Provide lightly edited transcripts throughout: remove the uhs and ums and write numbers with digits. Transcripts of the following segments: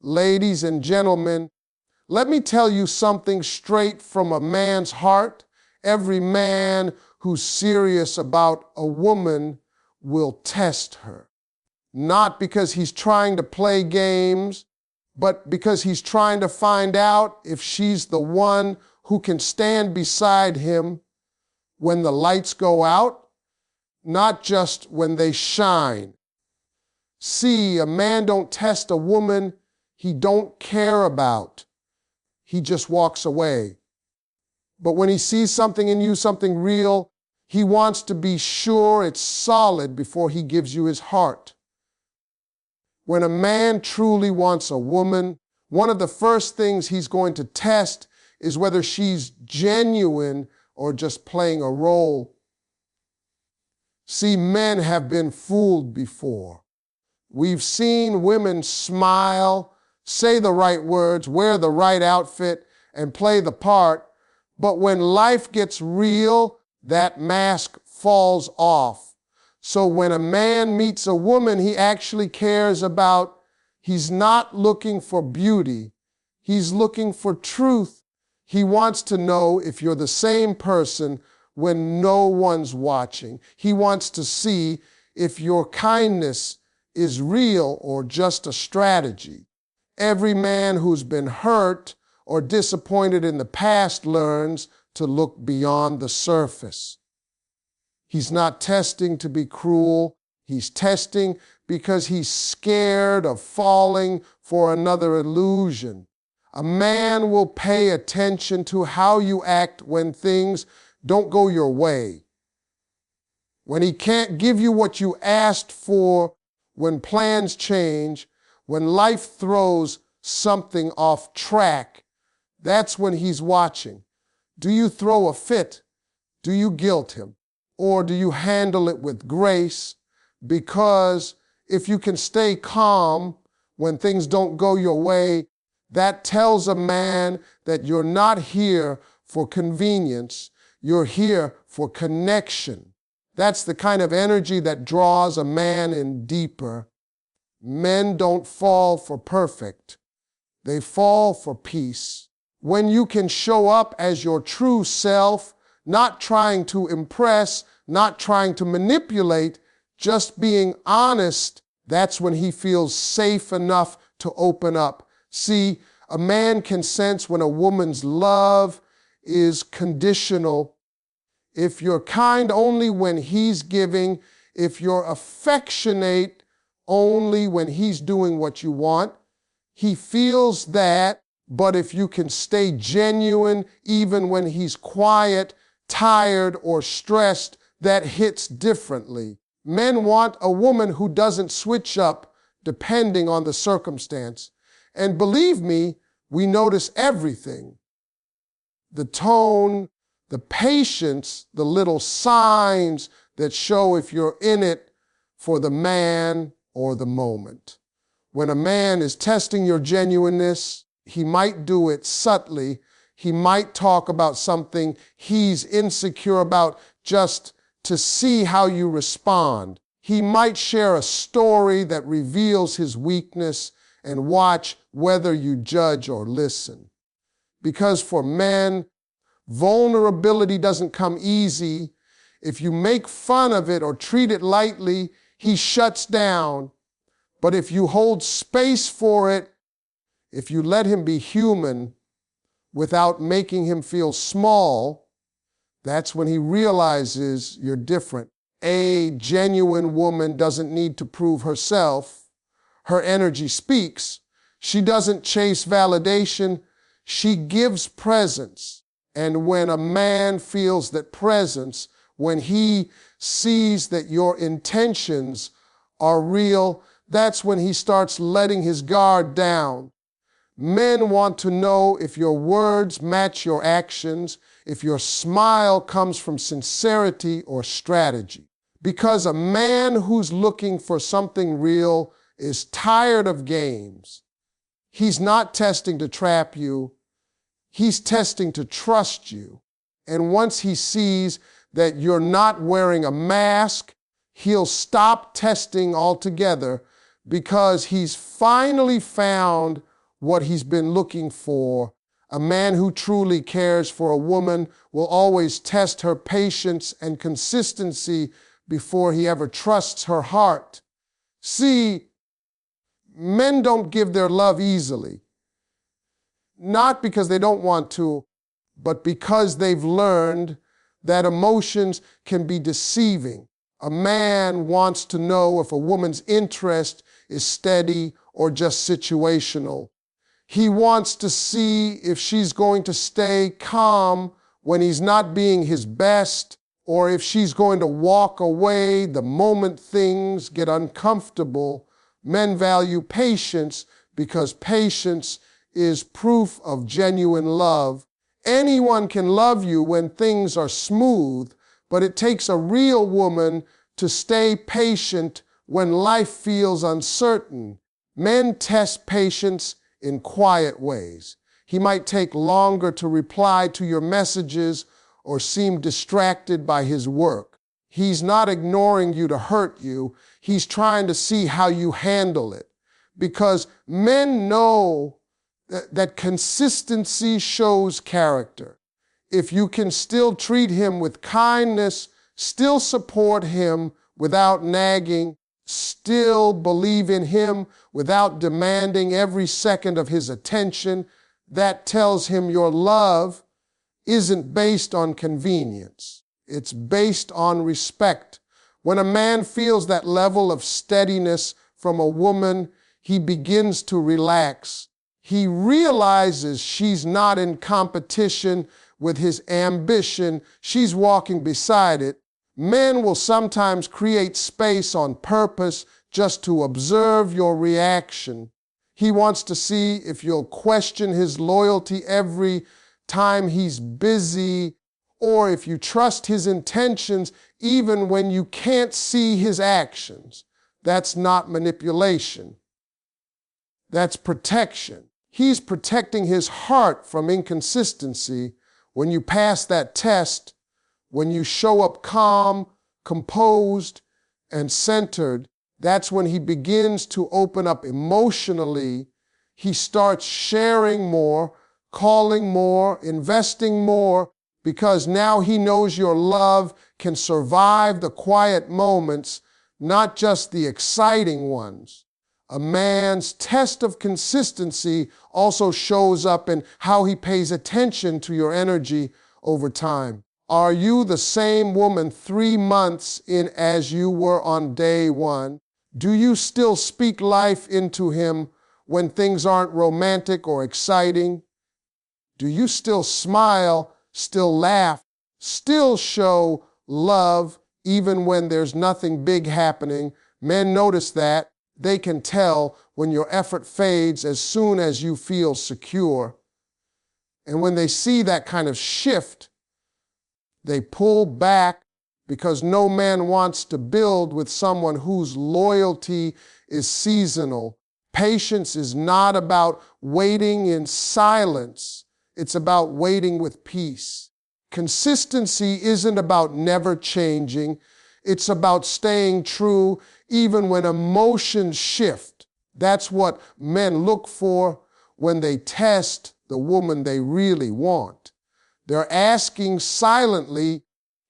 Ladies and gentlemen, let me tell you something straight from a man's heart. Every man who's serious about a woman will test her. Not because he's trying to play games, but because he's trying to find out if she's the one who can stand beside him when the lights go out, not just when they shine. See, a man don't test a woman he don't care about. He just walks away. But when he sees something in you, something real, he wants to be sure it's solid before he gives you his heart. When a man truly wants a woman, one of the first things he's going to test is whether she's genuine or just playing a role. See, men have been fooled before. We've seen women smile, say the right words, wear the right outfit, and play the part. But when life gets real, that mask falls off. So when a man meets a woman he actually cares about, he's not looking for beauty. He's looking for truth. He wants to know if you're the same person when no one's watching. He wants to see if your kindness is real or just a strategy. Every man who's been hurt or disappointed in the past learns to look beyond the surface. He's not testing to be cruel. He's testing because he's scared of falling for another illusion. A man will pay attention to how you act when things don't go your way. When he can't give you what you asked for, when plans change, when life throws something off track, that's when he's watching. Do you throw a fit? Do you guilt him? Or do you handle it with grace? Because if you can stay calm when things don't go your way, that tells a man that you're not here for convenience. You're here for connection. That's the kind of energy that draws a man in deeper. Men don't fall for perfect. They fall for peace. When you can show up as your true self, not trying to impress, not trying to manipulate, just being honest, that's when he feels safe enough to open up. See, a man can sense when a woman's love is conditional. If you're kind only when he's giving, if you're affectionate only when he's doing what you want, he feels that. But if you can stay genuine even when he's quiet, tired, or stressed, that hits differently. Men want a woman who doesn't switch up depending on the circumstance. And believe me, we notice everything. The tone, the patience, the little signs that show if you're in it for the man or the moment. When a man is testing your genuineness, he might do it subtly. He might talk about something he's insecure about just to see how you respond. He might share a story that reveals his weakness and watch whether you judge or listen. Because for men, vulnerability doesn't come easy. If you make fun of it or treat it lightly, he shuts down. But if you hold space for it, if you let him be human without making him feel small, that's when he realizes you're different. A genuine woman doesn't need to prove herself. Her energy speaks. She doesn't chase validation. She gives presence. And when a man feels that presence, when he sees that your intentions are real, that's when he starts letting his guard down. Men want to know if your words match your actions, if your smile comes from sincerity or strategy. Because a man who's looking for something real is tired of games. He's not testing to trap you. He's testing to trust you. And once he sees that you're not wearing a mask, he'll stop testing altogether because he's finally found what he's been looking for. A man who truly cares for a woman will always test her patience and consistency before he ever trusts her heart. See, men don't give their love easily. Not because they don't want to, but because they've learned that emotions can be deceiving. A man wants to know if a woman's interest is steady or just situational. He wants to see if she's going to stay calm when he's not being his best, or if she's going to walk away the moment things get uncomfortable. Men value patience because patience is proof of genuine love. Anyone can love you when things are smooth, but it takes a real woman to stay patient when life feels uncertain. Men test patience in quiet ways. He might take longer to reply to your messages or seem distracted by his work. He's not ignoring you to hurt you. He's trying to see how you handle it. Because men know that consistency shows character. If you can still treat him with kindness, still support him without nagging, still believe in him without demanding every second of his attention, that tells him your love isn't based on convenience. It's based on respect. When a man feels that level of steadiness from a woman, he begins to relax. He realizes she's not in competition with his ambition. She's walking beside it. Men will sometimes create space on purpose just to observe your reaction. He wants to see if you'll question his loyalty every time he's busy, or if you trust his intentions even when you can't see his actions. That's not manipulation. That's protection. He's protecting his heart from inconsistency. When you pass that test, when you show up calm, composed, and centered, that's when he begins to open up emotionally. He starts sharing more, calling more, investing more, because now he knows your love can survive the quiet moments, not just the exciting ones. A man's test of consistency also shows up in how he pays attention to your energy over time. Are you the same woman 3 months in as you were on day one? Do you still speak life into him when things aren't romantic or exciting? Do you still smile, still laugh, still show love even when there's nothing big happening? Men notice that. They can tell when your effort fades as soon as you feel secure. And when they see that kind of shift, they pull back, because no man wants to build with someone whose loyalty is seasonal. Patience is not about waiting in silence. It's about waiting with peace. Consistency isn't about never changing. It's about staying true even when emotions shift. That's what men look for when they test the woman they really want. They're asking silently,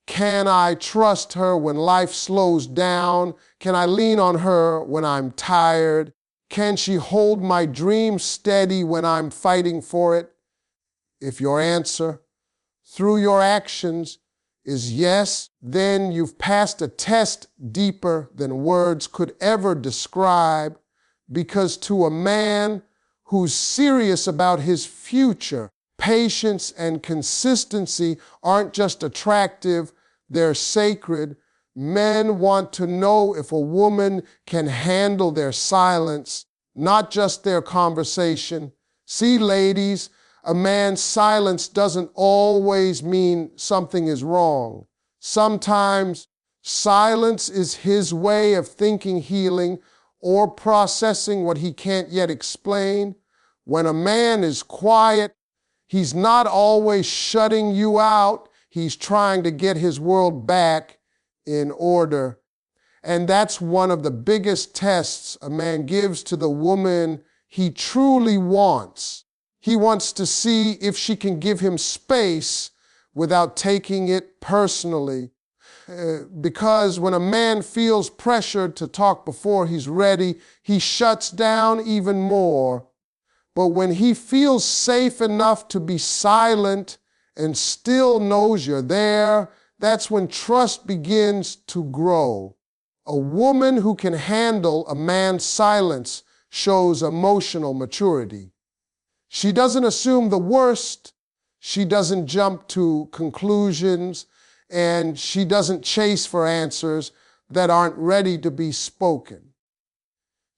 can I trust her when life slows down? Can I lean on her when I'm tired? Can she hold my dream steady when I'm fighting for it? If your answer, through your actions, is yes, then you've passed a test deeper than words could ever describe, because to a man who's serious about his future, patience and consistency aren't just attractive, they're sacred. Men want to know if a woman can handle their silence, not just their conversation. See, ladies, a man's silence doesn't always mean something is wrong. Sometimes silence is his way of thinking, healing, or processing what he can't yet explain. When a man is quiet, he's not always shutting you out. He's trying to get his world back in order. And that's one of the biggest tests a man gives to the woman he truly wants. He wants to see if she can give him space without taking it personally. Because when a man feels pressured to talk before he's ready, he shuts down even more. But when he feels safe enough to be silent and still knows you're there, that's when trust begins to grow. A woman who can handle a man's silence shows emotional maturity. She doesn't assume the worst, she doesn't jump to conclusions, and she doesn't chase for answers that aren't ready to be spoken.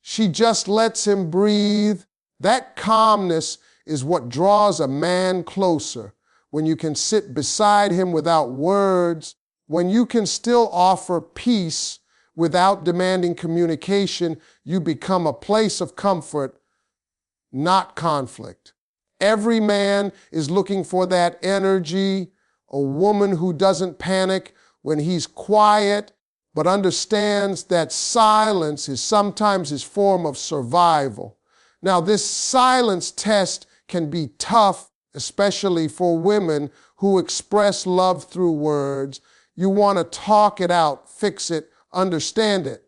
She just lets him breathe. That calmness is what draws a man closer. When you can sit beside him without words, when you can still offer peace without demanding communication, you become a place of comfort, not conflict. Every man is looking for that energy, a woman who doesn't panic when he's quiet, but understands that silence is sometimes his form of survival. Now, this silence test can be tough, especially for women who express love through words. You want to talk it out, fix it, understand it.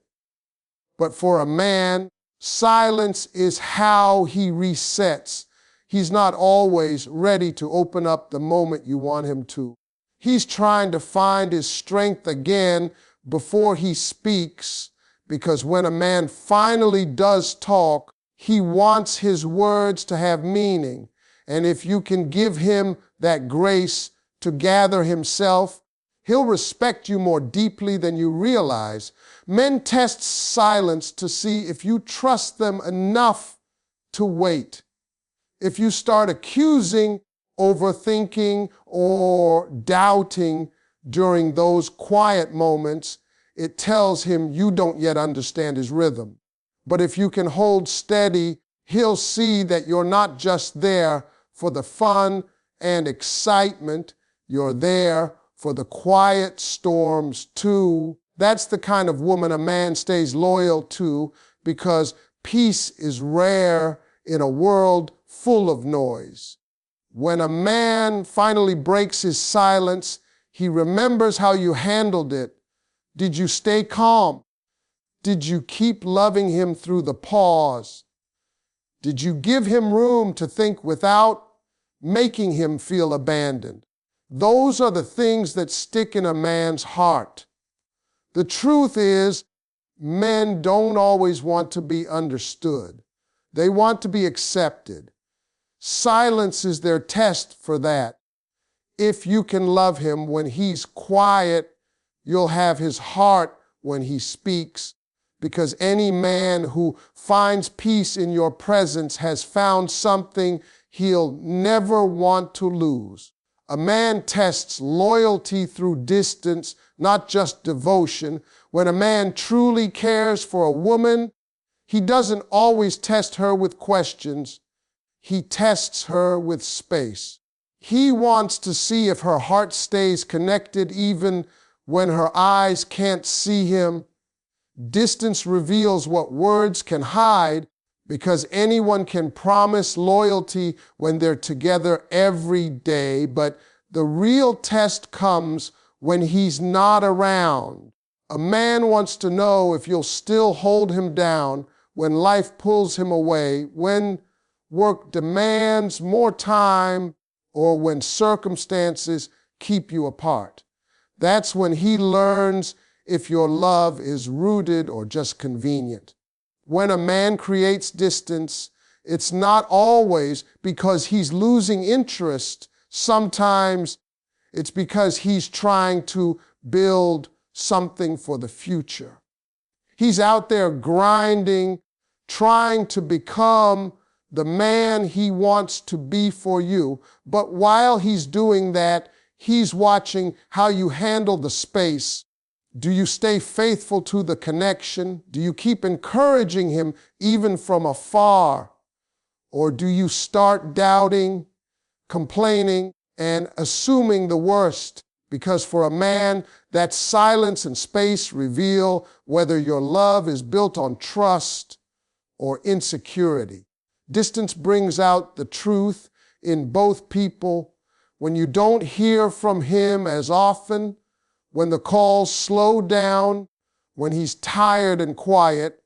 But for a man, silence is how he resets. He's not always ready to open up the moment you want him to. He's trying to find his strength again before he speaks, because when a man finally does talk, he wants his words to have meaning. And if you can give him that grace to gather himself, he'll respect you more deeply than you realize. Men test silence to see if you trust them enough to wait. If you start accusing, overthinking, or doubting during those quiet moments, it tells him you don't yet understand his rhythm. But if you can hold steady, he'll see that you're not just there for the fun and excitement, you're there for the quiet storms too. That's the kind of woman a man stays loyal to, because peace is rare in a world full of noise. When a man finally breaks his silence, he remembers how you handled it. Did you stay calm? Did you keep loving him through the pause? Did you give him room to think without making him feel abandoned? Those are the things that stick in a man's heart. The truth is, men don't always want to be understood. They want to be accepted. Silence is their test for that. If you can love him when he's quiet, you'll have his heart when he speaks, because any man who finds peace in your presence has found something he'll never want to lose. A man tests loyalty through distance, not just devotion. When a man truly cares for a woman, he doesn't always test her with questions. He tests her with space. He wants to see if her heart stays connected even when her eyes can't see him. Distance reveals what words can hide, because anyone can promise loyalty when they're together every day, but the real test comes when he's not around. A man wants to know if you'll still hold him down when life pulls him away, when work demands more time, or when circumstances keep you apart. That's when he learns if your love is rooted or just convenient. When a man creates distance, it's not always because he's losing interest. Sometimes it's because he's trying to build something for the future. He's out there grinding, trying to become the man he wants to be for you. But while he's doing that, he's watching how you handle the space. Do you stay faithful to the connection? Do you keep encouraging him even from afar? Or do you start doubting, complaining, and assuming the worst? Because for a man, that silence and space reveal whether your love is built on trust or insecurity. Distance brings out the truth in both people. When you don't hear from him as often, when the calls slow down, when he's tired and quiet,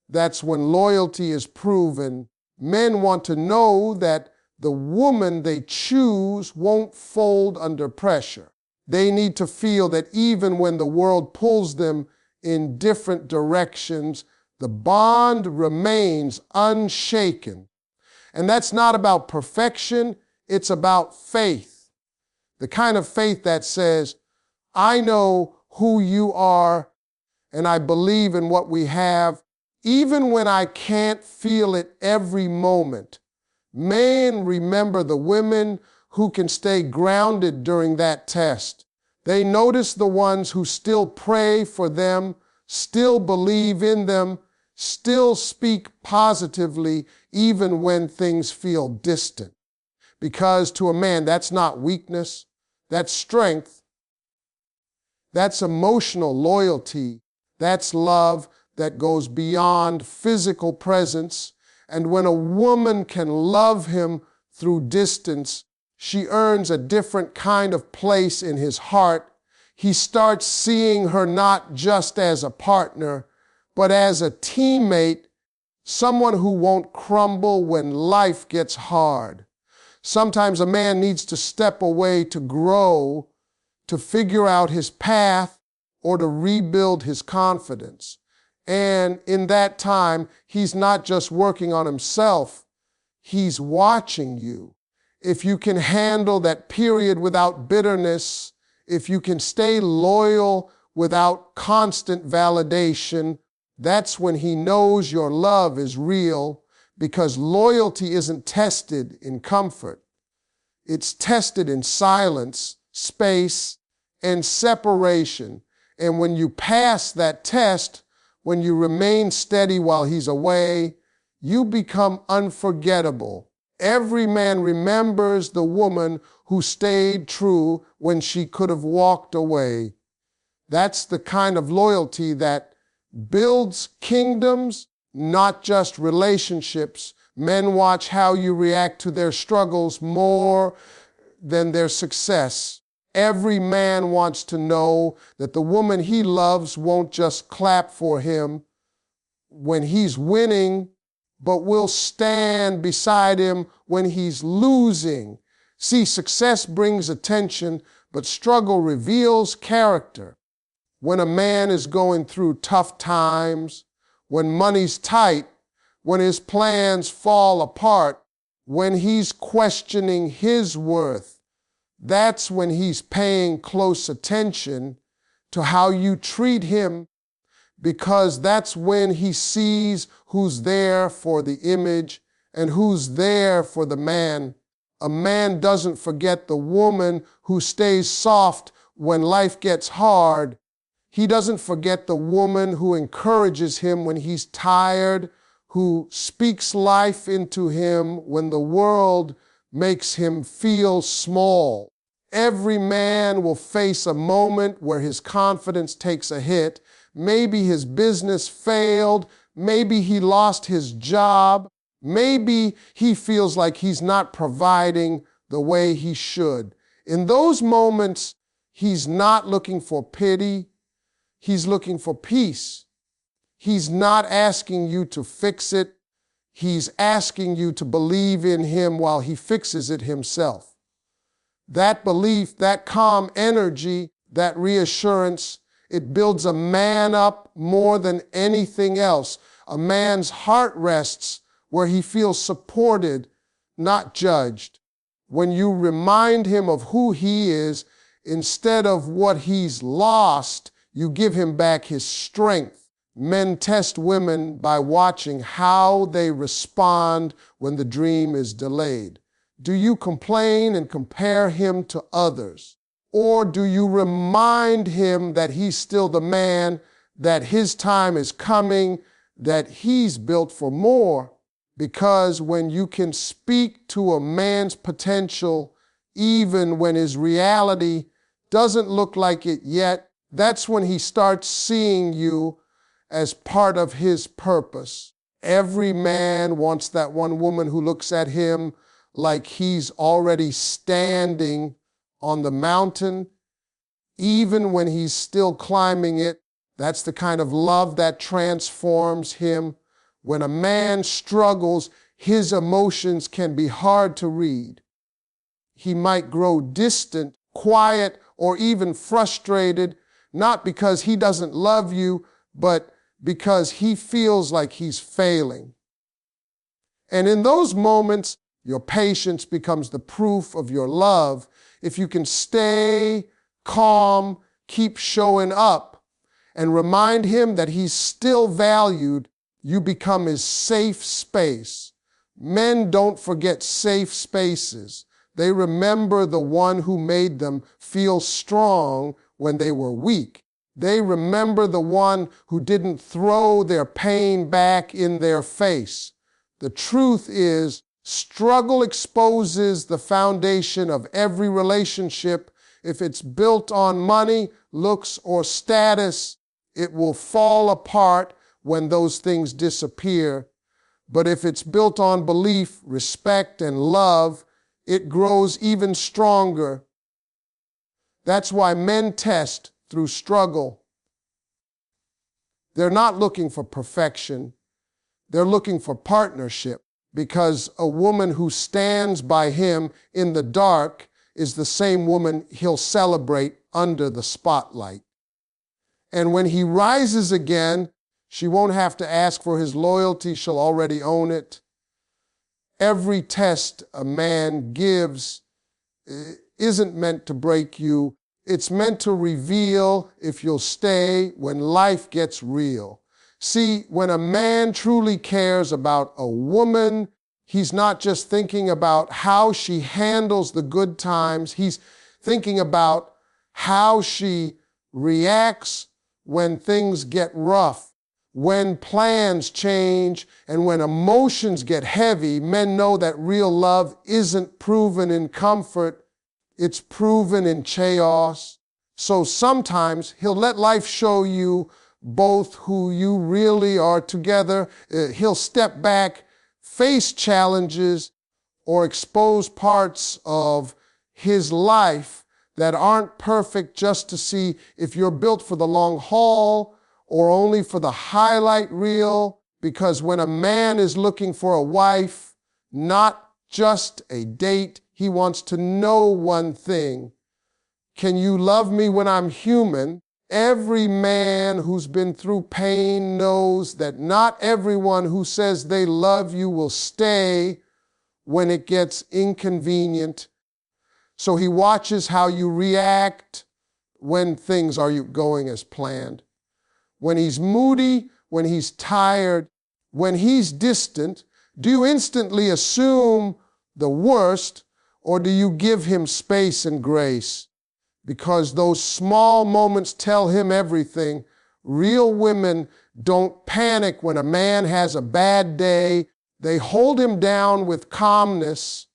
that's when loyalty is proven. Men want to know that the woman they choose won't fold under pressure. They need to feel that even when the world pulls them in different directions, the bond remains unshaken. And that's not about perfection, it's about faith. The kind of faith that says, I know who you are and I believe in what we have, even when I can't feel it every moment. Men remember the women who can stay grounded during that test. They notice the ones who still pray for them, still believe in them, still speak positively even when things feel distant. Because to a man, that's not weakness, that's strength. That's emotional loyalty. That's love that goes beyond physical presence. And when a woman can love him through distance, she earns a different kind of place in his heart. He starts seeing her not just as a partner, but as a teammate, someone who won't crumble when life gets hard. Sometimes a man needs to step away to grow, to figure out his path, or to rebuild his confidence. And in that time, he's not just working on himself, he's watching you. If you can handle that period without bitterness, if you can stay loyal without constant validation, that's when he knows your love is real, because loyalty isn't tested in comfort. It's tested in silence, space, and separation. And when you pass that test, when you remain steady while he's away, you become unforgettable. Every man remembers the woman who stayed true when she could have walked away. That's the kind of loyalty that builds kingdoms, not just relationships. Men watch how you react to their struggles more than their success. Every man wants to know that the woman he loves won't just clap for him when he's winning, but will stand beside him when he's losing. See, success brings attention, but struggle reveals character. When a man is going through tough times, when money's tight, when his plans fall apart, when he's questioning his worth, that's when he's paying close attention to how you treat him, because that's when he sees who's there for the image and who's there for the man. A man doesn't forget the woman who stays soft when life gets hard. He doesn't forget the woman who encourages him when he's tired, who speaks life into him when the world makes him feel small. Every man will face a moment where his confidence takes a hit. Maybe his business failed. Maybe he lost his job. Maybe he feels like he's not providing the way he should. In those moments, he's not looking for pity. He's looking for peace. He's not asking you to fix it. He's asking you to believe in him while he fixes it himself. That belief, that calm energy, that reassurance, it builds a man up more than anything else. A man's heart rests where he feels supported, not judged. When you remind him of who he is, instead of what he's lost, you give him back his strength. Men test women by watching how they respond when the dream is delayed. Do you complain and compare him to others? Or do you remind him that he's still the man, that his time is coming, that he's built for more? Because when you can speak to a man's potential, even when his reality doesn't look like it yet, that's when he starts seeing you as part of his purpose. Every man wants that one woman who looks at him like he's already standing on the mountain, even when he's still climbing it. That's the kind of love that transforms him. When a man struggles, his emotions can be hard to read. He might grow distant, quiet, or even frustrated, not because he doesn't love you, but because he feels like he's failing. And in those moments, your patience becomes the proof of your love. If you can stay calm, keep showing up, and remind him that he's still valued, you become his safe space. Men don't forget safe spaces. They remember the one who made them feel strong when they were weak. They remember the one who didn't throw their pain back in their face. The truth is, struggle exposes the foundation of every relationship. If it's built on money, looks, or status, it will fall apart when those things disappear. But if it's built on belief, respect, and love, it grows even stronger. That's why men test through struggle. They're not looking for perfection. They're looking for partnership, because a woman who stands by him in the dark is the same woman he'll celebrate under the spotlight. And when he rises again, she won't have to ask for his loyalty. She'll already own it. Every test a man gives isn't meant to break you. It's meant to reveal if you'll stay when life gets real. See, when a man truly cares about a woman, he's not just thinking about how she handles the good times. He's thinking about how she reacts when things get rough, when plans change, and when emotions get heavy. Men know that real love isn't proven in comfort. It's proven in chaos. So sometimes he'll let life show you both who you really are together. He'll step back, face challenges, or expose parts of his life that aren't perfect, just to see if you're built for the long haul or only for the highlight reel. Because when a man is looking for a wife, not just a date, he wants to know one thing: can you love me when I'm human? Every man who's been through pain knows that not everyone who says they love you will stay when it gets inconvenient. So he watches how you react when things aren't going as planned. When he's moody, when he's tired, when he's distant, do you instantly assume the worst, or do you give him space and grace? Because those small moments tell him everything. Real women don't panic when a man has a bad day. They hold him down with calmness.